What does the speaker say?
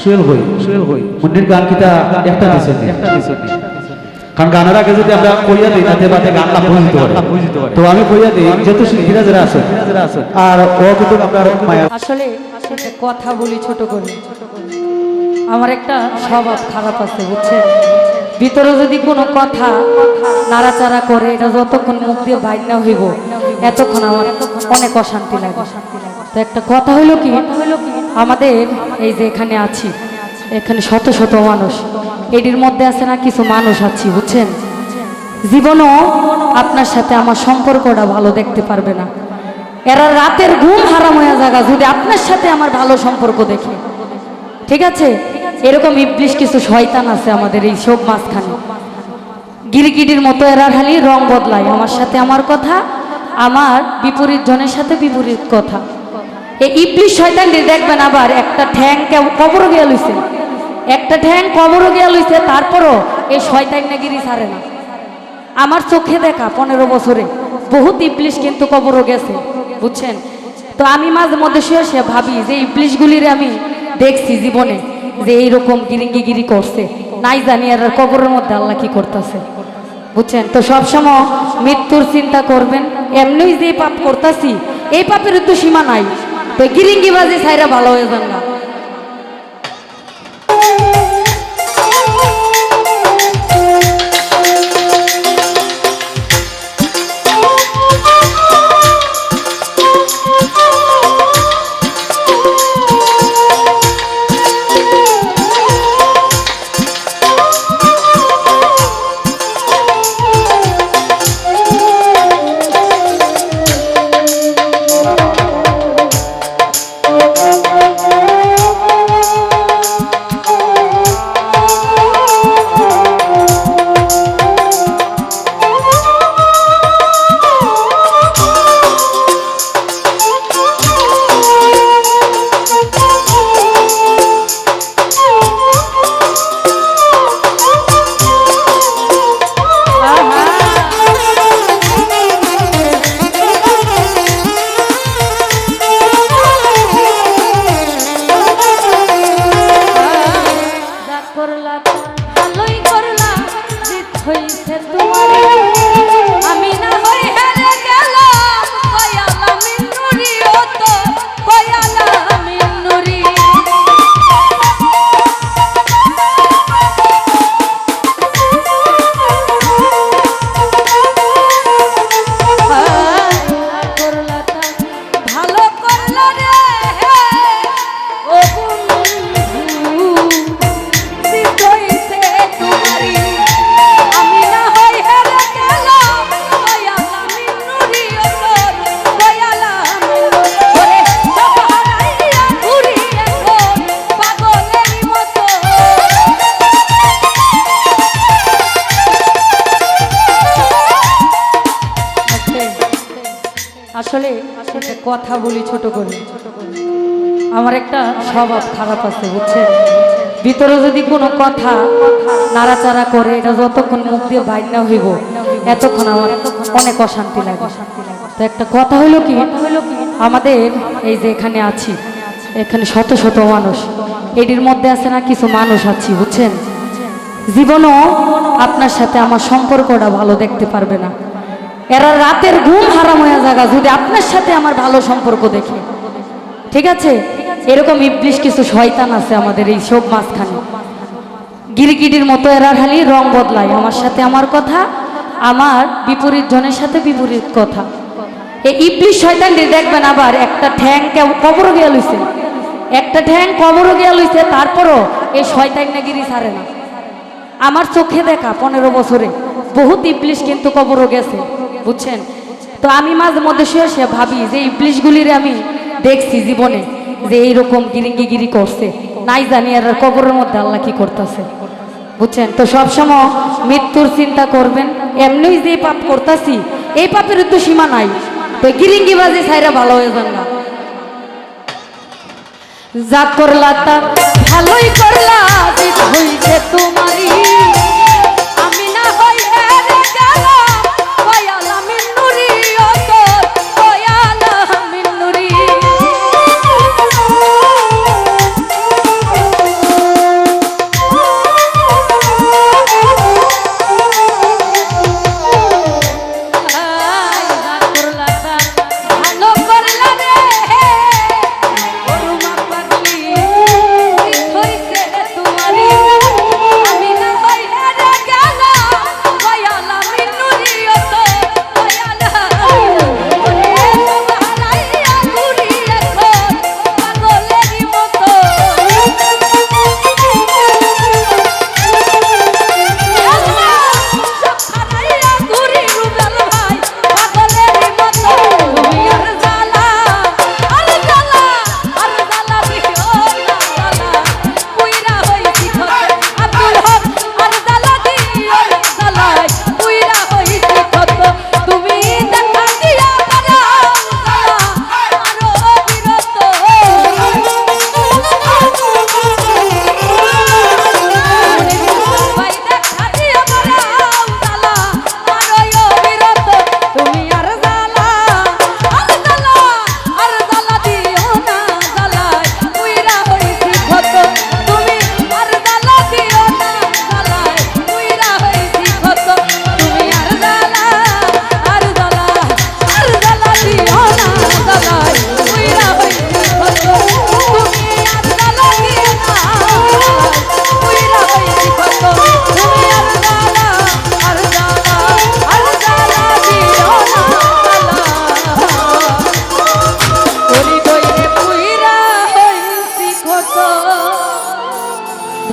সোহেল ভাই মুন্নির গান কিটা একটা দিছেন কারণ গানের আগে যদি আমরা কইয়া দিই তাতে বাদে গান না বুঝতে পারে তো আমি কইয়া দিই যেহেতু শিল্পীরা যারা আছে আর ও কিন্তু আপনার মায়া আসলে কথা বলি ছোট করে আমার একটা স্বভাব খারাপ আছে বুঝছেন ভিতরে যদি কোনো কথা নাড়াচাড়া করে এটা যতক্ষণ মুখ দিয়ে বাইর না হইব এতক্ষণ আমার অনেক অশান্তি লাগে তো একটা কথা হইলো কি আমাদের এই যে এখানে আছি এখানে শত শত মানুষ এটির মধ্যে আছে না কিছু মানুষ আছি বুঝছেন জীবনও আপনার সাথে আমার সম্পর্কটা ভালো দেখতে পারবে না এরা রাতের ঘুম হারাম হয়ে জায়গা যদি আপনার সাথে আমার ভালো সম্পর্ক দেখে ঠিক আছে এরকম ইবলিশ কিছু শয়তান আছে আমাদের এই সব মাঝখানে গিরগিটির মতো এরা খালি রং বদলায় আমার সাথে আমার কথা আমার বিপরীত জনের সাথে বিপরীত কথা এই ইবলিশ শয়তানটি দেখবেন আবার একটা ঠ্যাং কবরও গিয়া লইছে একটা ঠ্যাং কবরও গিয়া লইছে তারপরও এই শয়তান নাগিরি ছাড়ে না আমার চোখে দেখা 15 বছরে বহুত ইবলিশ কিন্তু কবরও গেছে বুঝছেন তো আমি মাঝে মধ্যে শুয়ে ভাবি যে ইবলিশগুলির আমি দেখছি জীবনে যে এইরকম গিরিঙ্গিগিরি করছে নাই জানি আর কবরের মধ্যে আল্লাহ কি করতেছে বুঝছেন তো সবসময় মৃত্যুর চিন্তা করবেন এমনি যে পাপ করতেছি এই পাপের তো সীমা নাই তো গিরিঙ্গিবাজি ছাইরা ভালো হয়ে যান না আসলে কথা বলি ছোট করে আমার একটা স্বভাব খারাপ আছে বুঝছেন ভিতরে যদি কোনো কথা নাড়াচাড়া করে এটা যতক্ষণ মুখ দিয়ে বাইর না হইব এতক্ষণ আমার অনেক অশান্তি লাগে তো একটা কথা হইলো কি আমাদের এই যে এখানে আছি এখানে শত শত মানুষ এটির মধ্যে আছে না কিছু মানুষ আছি বুঝছেন জীবনও আপনার সাথে আমার সম্পর্কটা ভালো দেখতে পারবে না এরা রাতের ঘুম হারাম হয়ে জায়গা যদি আপনার সাথে আমার ভালো সম্পর্ক দেখে ঠিক আছে এরকম ইবলিশ কিছু শয়তান আছে আমাদের এই সব মাঝখানে গিরগিটির মতো এরা খালি রং বদলায় আমার সাথে আমার কথা আমার বিপরীত জনের সাথে বিপরীত কথা এই ইবলিশ শয়তানটি দেখবেন আবার একটা ঠ্যাং কবরও গিয়া লইছে একটা ঠ্যাং কবরও গিয়া লইছে তারপরও এই শয়তান নাগিরি ছাড়ে না আমার চোখে দেখা 15 বছরে বহুত ইবলিশ কিন্তু কবরও গেছে বুঝছেন তো আমি মাঝে মধ্যে শুয়ে ভাবি যে ইবলিশগুলির আমি দেখছি জীবনে যে এইরকম গিরিঙ্গিগিরি করছে নাই জানি আর কবরের মধ্যে আল্লাহ কি করতেছে বুঝছেন তো সবসময় মৃত্যুর চিন্তা করবেন এমনি যে পাপ করতেছি এই পাপের তো সীমা নাই তো গিরিঙ্গিবাজি ছাইরা ভালো হয়ে যান না যা করলা তা ভালোই করলা হইছে তোমারই